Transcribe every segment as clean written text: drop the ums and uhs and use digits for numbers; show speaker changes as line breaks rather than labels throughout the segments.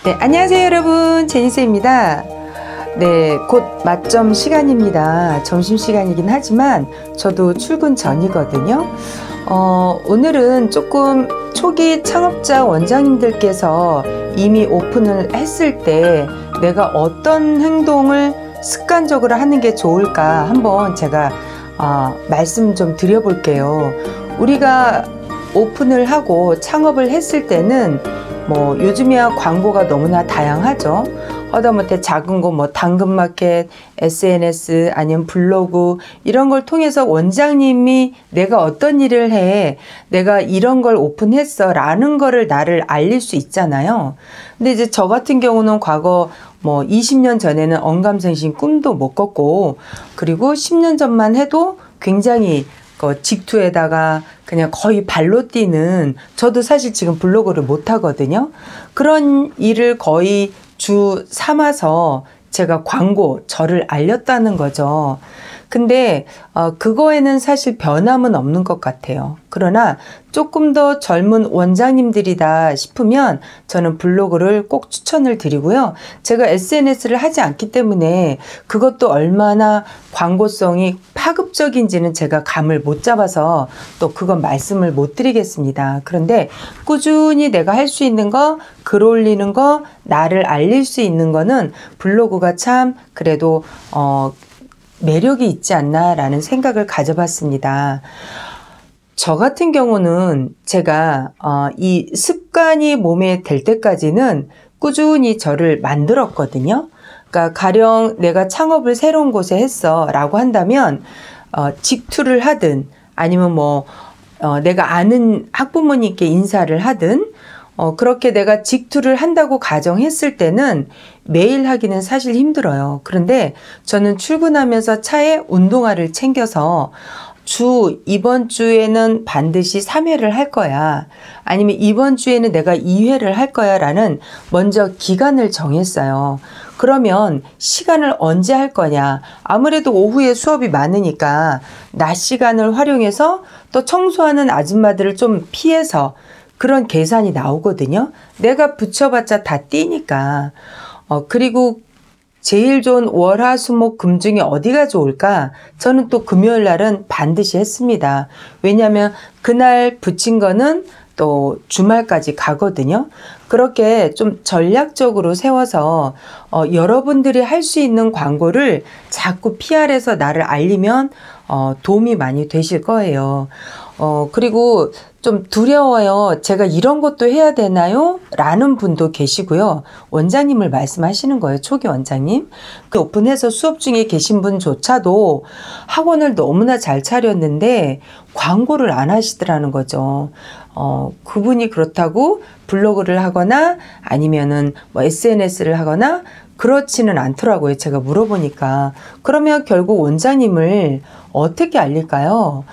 네, 안녕하세요 여러분, 제니스입니다. 네, 곧 맞점 시간입니다. 점심시간이긴 하지만 저도 출근 전이거든요. 오늘은 조금 초기 창업자 원장님들께서 이미 오픈을 했을 때 내가 어떤 행동을 습관적으로 하는 게 좋을까 한번 제가 말씀 좀 드려볼게요. 우리가 오픈을 하고 창업을 했을 때는 뭐 요즘이야 광고가 너무나 다양하죠. 하다못해 작은 거 뭐 당근마켓, SNS 아니면 블로그 이런 걸 통해서 원장님이 내가 어떤 일을 해, 내가 이런 걸 오픈했어 라는 거를 나를 알릴 수 있잖아요. 근데 이제 저 같은 경우는 과거 뭐 20년 전에는 언감생심 꿈도 못 꿨고, 그리고 10년 전만 해도 굉장히 직투에다가 그냥 거의 발로 뛰는, 저도 사실 지금 블로그를 못 하거든요. 그런 일을 거의 주 삼아서 제가 저를 알렸다는 거죠. 근데 그거에는 사실 변함은 없는 것 같아요. 그러나 조금 더 젊은 원장님들이다 싶으면 저는 블로그를 꼭 추천을 드리고요. 제가 SNS를 하지 않기 때문에 그것도 얼마나 광고성이 파급적인지는 제가 감을 못 잡아서 또 그건 말씀을 못 드리겠습니다. 그런데 꾸준히 내가 할 수 있는 거, 글 올리는 거, 나를 알릴 수 있는 거는 블로그가 참 그래도 매력이 있지 않나라는 생각을 가져봤습니다. 저 같은 경우는 제가 이 습관이 몸에 될 때까지는 꾸준히 저를 만들었거든요. 그러니까 가령 내가 창업을 새로운 곳에 했어 라고 한다면 직투를 하든 아니면 뭐 내가 아는 학부모님께 인사를 하든 그렇게 내가 직투를 한다고 가정했을 때는 매일 하기는 사실 힘들어요. 그런데 저는 출근하면서 차에 운동화를 챙겨서 이번 주에는 반드시 3회를 할 거야. 아니면 이번 주에는 내가 2회를 할 거야 라는 먼저 기간을 정했어요. 그러면 시간을 언제 할 거냐. 아무래도 오후에 수업이 많으니까 낮 시간을 활용해서 또 청소하는 아줌마들을 좀 피해서 그런 계산이 나오거든요. 내가 붙여봤자 다 뛰니까. 그리고 제일 좋은 월, 화, 수, 목, 금 중에 어디가 좋을까? 저는 또 금요일 날은 반드시 했습니다. 왜냐하면 그날 붙인 거는 또 주말까지 가거든요. 그렇게 좀 전략적으로 세워서 여러분들이 할 수 있는 광고를 자꾸 PR해서 나를 알리면 도움이 많이 되실 거예요. 그리고 좀 두려워요. 제가 이런 것도 해야 되나요? 라는 분도 계시고요. 원장님을 말씀하시는 거예요. 초기 원장님. 그 오픈해서 수업 중에 계신 분조차도 학원을 너무나 잘 차렸는데 광고를 안 하시더라는 거죠. 그분이 그렇다고 블로그를 하거나 아니면은 뭐 SNS를 하거나 그렇지는 않더라고요. 제가 물어보니까. 그러면 결국 원장님을 어떻게 알릴까요?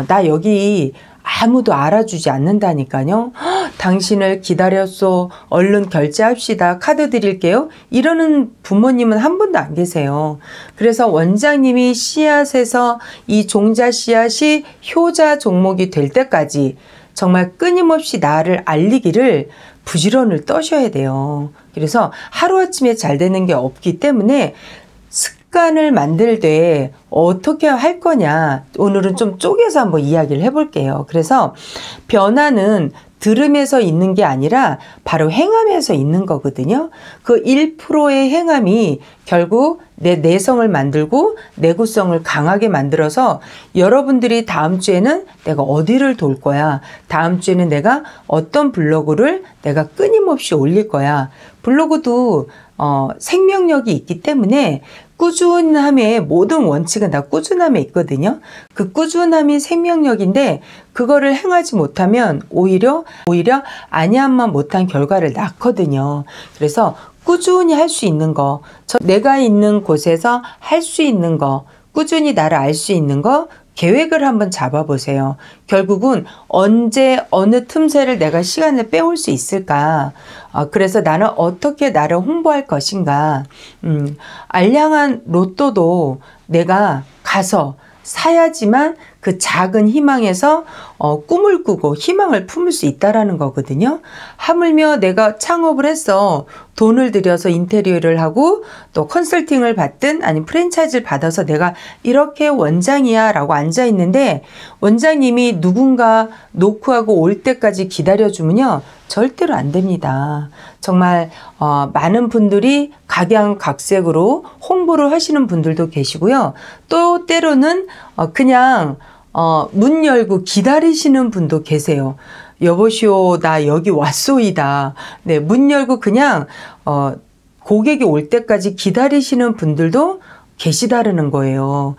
나 여기 아무도 알아주지 않는다니까요. 당신을 기다렸소. 얼른 결제합시다. 카드 드릴게요. 이러는 부모님은 한 분도 안 계세요. 그래서 원장님이 씨앗에서 이 종자 씨앗이 효자 종목이 될 때까지 정말 끊임없이 나를 알리기를 부지런을 떠셔야 돼요. 그래서 하루아침에 잘 되는 게 없기 때문에 습관을 만들 때 어떻게 할 거냐, 오늘은 좀 쪼개서 한번 이야기를 해볼게요. 그래서 변화는 들음에서 있는 게 아니라 바로 행함에서 있는 거거든요. 그 1%의 행함이 결국 내 내성을 만들고 내구성을 강하게 만들어서 여러분들이 다음 주에는 내가 어디를 돌 거야, 다음 주에는 내가 어떤 블로그를 내가 끊임없이 올릴 거야. 블로그도 생명력이 있기 때문에 꾸준함의 모든 원칙은 다 꾸준함에 있거든요. 그 꾸준함이 생명력인데 그거를 행하지 못하면 오히려 안야만 못한 결과를 낳거든요. 그래서 꾸준히 할 수 있는 거, 내가 있는 곳에서 할 수 있는 거, 꾸준히 나를 알 수 있는 거, 계획을 한번 잡아보세요. 결국은 언제 어느 틈새를 내가 시간을 빼올 수 있을까? 그래서 나는 어떻게 나를 홍보할 것인가? 알량한 로또도 내가 가서 사야지만 그 작은 희망에서 꿈을 꾸고 희망을 품을 수 있다라는 거거든요. 하물며 내가 창업을 해서 돈을 들여서 인테리어를 하고 또 컨설팅을 받든 아니면 프랜차이즈를 받아서 내가 이렇게 원장이야 라고 앉아 있는데 원장님이 누군가 노크하고 올 때까지 기다려주면요 절대로 안 됩니다. 정말 많은 분들이 각양각색으로 홍보를 하시는 분들도 계시고요. 또 때로는 그냥 문 열고 기다리시는 분도 계세요. 여보시오, 나 여기 왔소이다. 네, 문 열고 그냥 고객이 올 때까지 기다리시는 분들도 계시다라는 거예요.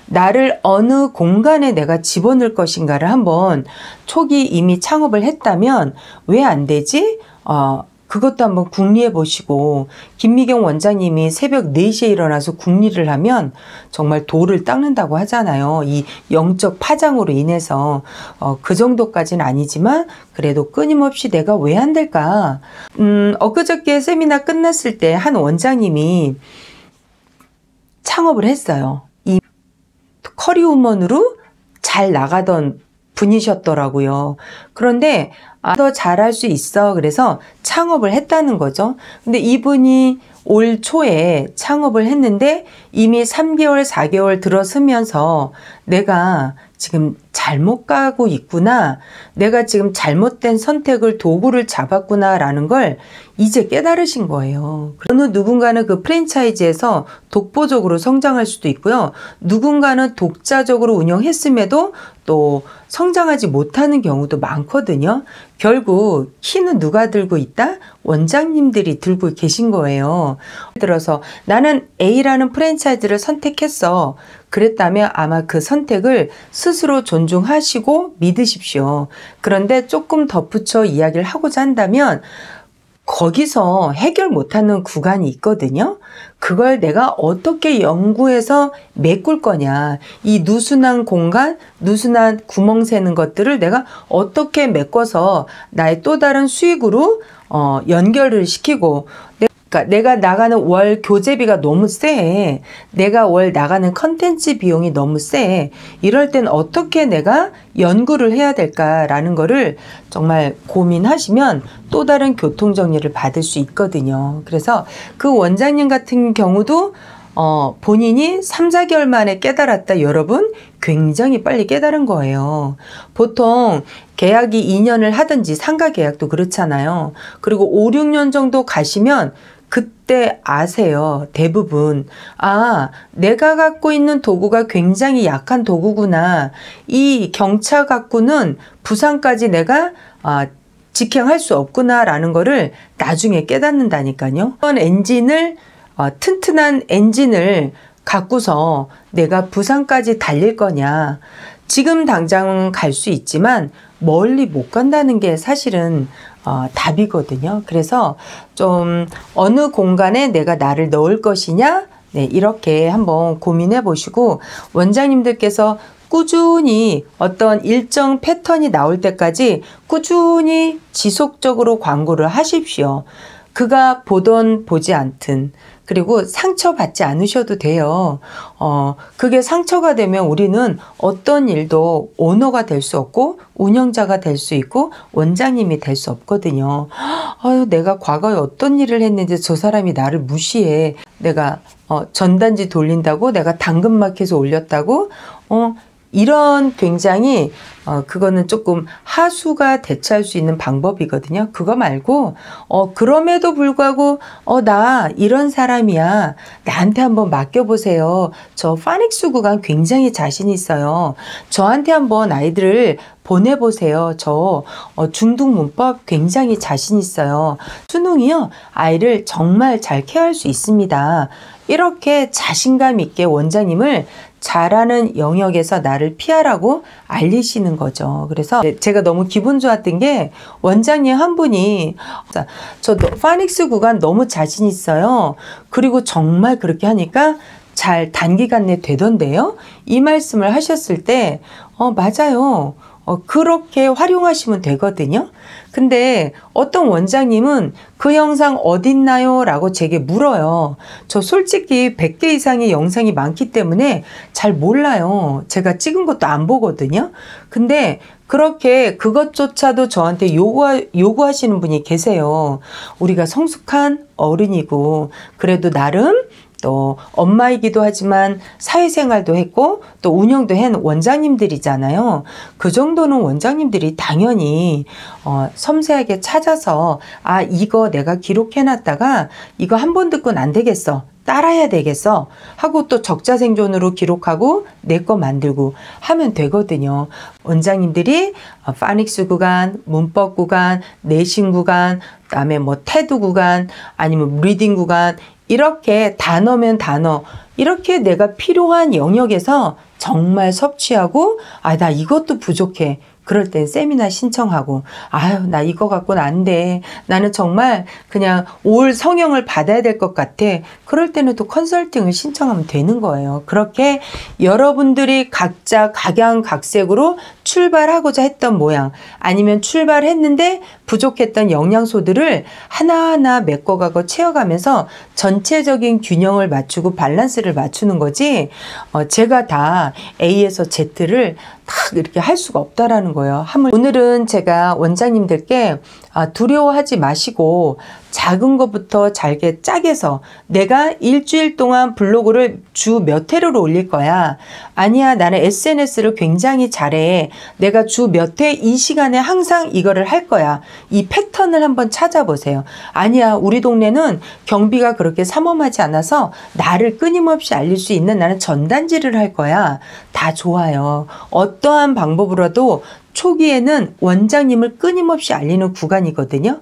나를 어느 공간에 내가 집어넣을 것인가를 한번 초기 이미 창업을 했다면 왜 안 되지? 그것도 한번 궁리해 보시고 김미경 원장님이 새벽 4시에 일어나서 궁리를 하면 정말 돌을 닦는다고 하잖아요. 이 영적 파장으로 인해서 그 정도까지는 아니지만 그래도 끊임없이 내가 왜 안 될까? 엊그저께 세미나 끝났을 때 한 원장님이 창업을 했어요. 이 커리우먼으로 잘 나가던 분이셨더라고요. 그런데 더 잘할 수 있어. 그래서 창업을 했다는 거죠. 근데 이분이 올 초에 창업을 했는데 이미 3개월, 4개월 들어서면서 내가 지금 잘못 가고 있구나. 내가 지금 잘못된 선택을 도구를 잡았구나 라는 걸 이제 깨달으신 거예요. 어느 누군가는 그 프랜차이즈에서 독보적으로 성장할 수도 있고요. 누군가는 독자적으로 운영했음에도 또 성장하지 못하는 경우도 많거든요. 결국 키는 누가 들고 있다? 원장님들이 들고 계신 거예요. 예를 들어서 나는 A라는 프랜차이즈를 선택했어. 그랬다면 아마 그 선택을 스스로 존중하시고 믿으십시오. 그런데 조금 덧붙여 이야기를 하고자 한다면 거기서 해결 못하는 구간이 있거든요. 그걸 내가 어떻게 연구해서 메꿀 거냐. 이 느슨한 공간, 느슨한 구멍 새는 것들을 내가 어떻게 메꿔서 나의 또 다른 수익으로 연결을 시키고 그러니까 내가 나가는 월 교재비가 너무 세. 내가 월 나가는 컨텐츠 비용이 너무 세. 이럴 땐 어떻게 내가 연구를 해야 될까라는 거를 정말 고민하시면 또 다른 교통정리를 받을 수 있거든요. 그래서 그 원장님 같은 경우도 본인이 3, 4개월 만에 깨달았다. 여러분 굉장히 빨리 깨달은 거예요. 보통 계약이 2년을 하든지 상가 계약도 그렇잖아요. 그리고 5, 6년 정도 가시면 그때 아세요. 대부분. 내가 갖고 있는 도구가 굉장히 약한 도구구나. 이 경차 갖고는 부상까지 내가 직행할 수 없구나 라는 거를 나중에 깨닫는다니까요. 튼튼한 엔진을 갖고서 내가 부산까지 달릴 거냐. 지금 당장 갈 수 있지만 멀리 못 간다는 게 사실은 답이거든요. 그래서 좀 어느 공간에 내가 나를 넣을 것이냐, 네, 이렇게 한번 고민해 보시고 원장님들께서 꾸준히 어떤 일정 패턴이 나올 때까지 꾸준히 지속적으로 광고를 하십시오. 그가 보던 보지 않든 그리고 상처받지 않으셔도 돼요. 그게 상처가 되면 우리는 어떤 일도 오너가 될 수 없고 운영자가 될 수 있고 원장님이 될 수 없거든요. 내가 과거에 어떤 일을 했는지 저 사람이 나를 무시해. 내가 전단지 돌린다고 내가 당근마켓에 올렸다고 이런 굉장히 그거는 조금 하수가 대처할 수 있는 방법이거든요. 그거 말고 그럼에도 불구하고 나 이런 사람이야. 나한테 한번 맡겨보세요. 저 파닉스 구간 굉장히 자신 있어요. 저한테 한번 아이들을 보내보세요. 저 중등 문법 굉장히 자신 있어요. 수능이요. 아이를 정말 잘 케어할 수 있습니다. 이렇게 자신감 있게 원장님을 잘하는 영역에서 나를 피하라고 알리시는 거죠. 그래서 제가 너무 기분 좋았던 게 원장님 한 분이 저 파닉스 구간 너무 자신 있어요. 그리고 정말 그렇게 하니까 잘 단기간 내 되던데요. 이 말씀을 하셨을 때 맞아요. 그렇게 활용하시면 되거든요. 근데 어떤 원장님은 그 영상 어딨나요? 라고 제게 물어요. 저 솔직히 100개 이상의 영상이 많기 때문에 잘 몰라요. 제가 찍은 것도 안 보거든요. 근데 그렇게 그것조차도 저한테 요구하시는 분이 계세요. 우리가 성숙한 어른이고 그래도 나름 또 엄마이기도 하지만 사회생활도 했고 또 운영도 한 원장님들이잖아요. 그 정도는 원장님들이 당연히 섬세하게 찾아서 아 이거 내가 기록해놨다가 이거 한 번 듣고는 안 되겠어. 따라야 되겠어 하고 또 적자생존으로 기록하고 내 거 만들고 하면 되거든요. 원장님들이 파닉스 구간, 문법 구간, 내신 구간, 그다음에 뭐 태도 구간 아니면 리딩 구간 이렇게 단어면 단어 이렇게 내가 필요한 영역에서 정말 섭취하고 아 나 이것도 부족해. 그럴 땐 세미나 신청하고 아유 나 이거 갖고는 안 돼. 나는 정말 그냥 올 성형을 받아야 될 것 같아. 그럴 때는 또 컨설팅을 신청하면 되는 거예요. 그렇게 여러분들이 각자 각양각색으로 출발하고자 했던 모양 아니면 출발했는데 부족했던 영양소들을 하나하나 메꿔가고 채워가면서 전체적인 균형을 맞추고 밸런스를 맞추는 거지 제가 다 A에서 Z를 딱 이렇게 할 수가 없다라는 거예요. 오늘은 제가 원장님들께 두려워하지 마시고 작은 것부터 잘게 짝해서 내가 일주일 동안 블로그를 주 몇 회를 올릴 거야. 아니야 나는 SNS를 굉장히 잘해. 내가 주 몇 회 이 시간에 항상 이거를 할 거야. 이 패턴을 한번 찾아보세요. 아니야 우리 동네는 경비가 그렇게 삼엄하지 않아서 나를 끊임없이 알릴 수 있는 나는 전단지를 할 거야. 다 좋아요. 어떠한 방법으로도 초기에는 원장님을 끊임없이 알리는 구간이거든요.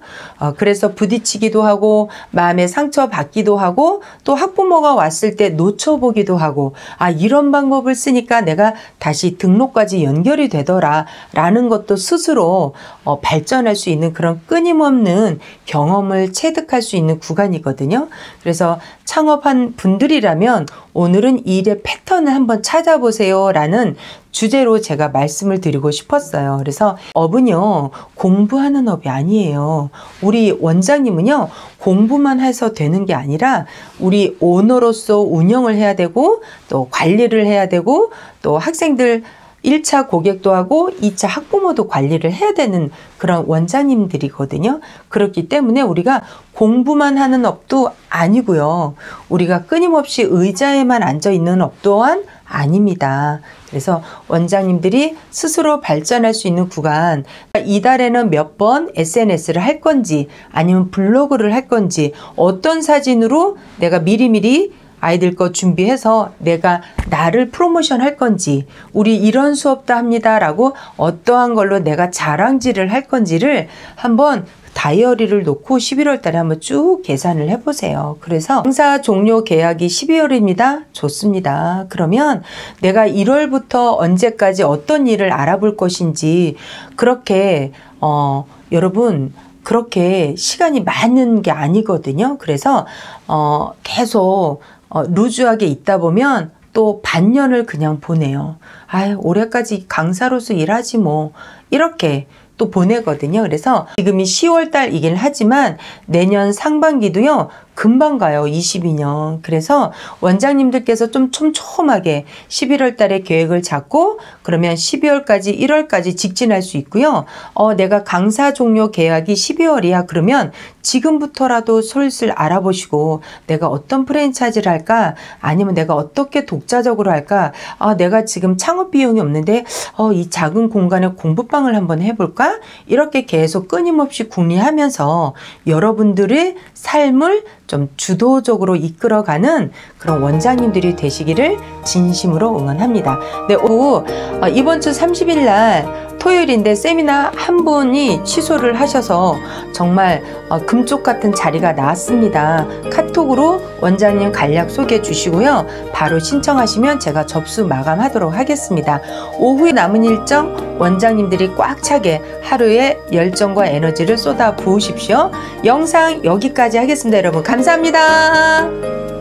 그래서 부딪히기도 하고 마음에 상처 받기도 하고 또 학부모가 왔을 때 놓쳐보기도 하고 아 이런 방법을 쓰니까 내가 다시 등록까지 연결이 되더라 라는 것도 스스로 발전할 수 있는 그런 끊임없는 경험을 체득할 수 있는 구간이거든요. 그래서 창업한 분들이라면 오늘은 일의 패턴을 한번 찾아보세요 라는 주제로 제가 말씀을 드리고 싶었어요. 그래서 업은요 공부하는 업이 아니에요. 우리 원장님은요 공부만 해서 되는 게 아니라 우리 오너로서 운영을 해야 되고 또 관리를 해야 되고 또 학생들 1차 고객도 하고 2차 학부모도 관리를 해야 되는 그런 원장님들이거든요. 그렇기 때문에 우리가 공부만 하는 업도 아니고요. 우리가 끊임없이 의자에만 앉아 있는 업 또한 아닙니다. 그래서 원장님들이 스스로 발전할 수 있는 구간 이달에는 몇 번 SNS를 할 건지 아니면 블로그를 할 건지 어떤 사진으로 내가 미리미리 아이들 거 준비해서 내가 나를 프로모션 할 건지 우리 이런 수업도 합니다 라고 어떠한 걸로 내가 자랑질을 할 건지를 한번 다이어리를 놓고 11월 달에 한번 쭉 계산을 해보세요. 그래서 강사 종료 계약이 12월입니다. 좋습니다. 그러면 내가 1월부터 언제까지 어떤 일을 알아볼 것인지 그렇게 여러분 그렇게 시간이 많은 게 아니거든요. 그래서 계속 루즈하게 있다 보면 또 반년을 그냥 보내요. 아유 올해까지 강사로서 일하지 뭐 이렇게 또 보내거든요. 그래서 지금이 10월 달이긴 하지만 내년 상반기도요. 금방 가요. 22년. 그래서 원장님들께서 좀 촘촘하게 11월 달에 계획을 잡고 그러면 12월까지 1월까지 직진할 수 있고요. 내가 강사 종료 계약이 12월이야. 그러면 지금부터라도 슬슬 알아보시고 내가 어떤 프랜차이즈를 할까? 아니면 내가 어떻게 독자적으로 할까? 내가 지금 창업 비용이 없는데 이 작은 공간에 공부방을 한번 해볼까? 이렇게 계속 끊임없이 궁리하면서 여러분들의 삶을 좀 주도적으로 이끌어가는 그런 원장님들이 되시기를 진심으로 응원합니다. 네, 이번 주 30일 날 토요일인데 세미나 한 분이 취소를 하셔서 정말 금쪽 같은 자리가 나왔습니다. 카톡으로 원장님 간략 소개해 주시고요. 바로 신청하시면 제가 접수 마감하도록 하겠습니다. 오후에 남은 일정 원장님들이 꽉 차게 하루에 열정과 에너지를 쏟아 부으십시오. 영상 여기까지 하겠습니다. 여러분 감사합니다.